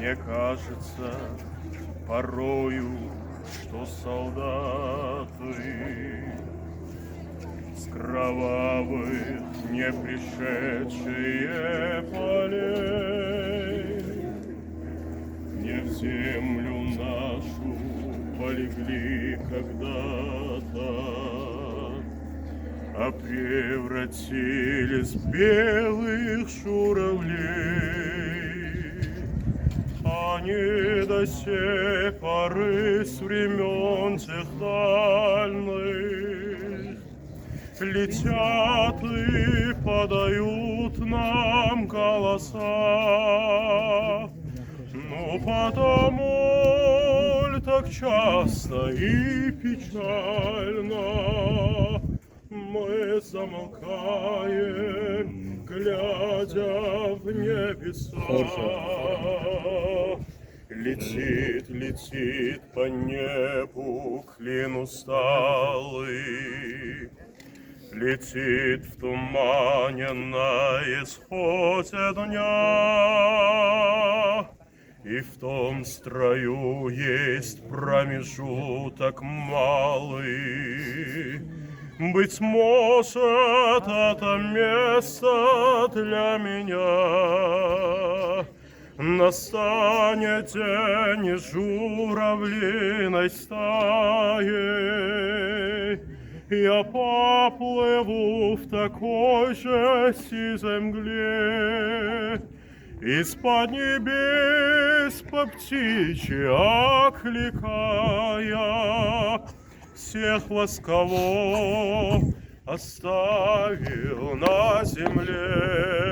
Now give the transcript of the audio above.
Мне кажется порою, что солдаты с кровавых не пришедшие полей не в землю нашу полегли когда-то, а превратились в белых журавлей. Они до сей поры с времен тех дальних летят и подают нам голоса. Ну потому ль так часто и печально мы замолкаем, глядя в небеса. Летит, летит по небу клин усталый, летит в тумане на исходе дня. И в том строю есть промежуток малый. Быть может, это место для меня. Настанет день журавлиной стаи. Я поплыву в такой же сизой мгле, из-под небес по птичьи окликая, всех ласково оставил на земле.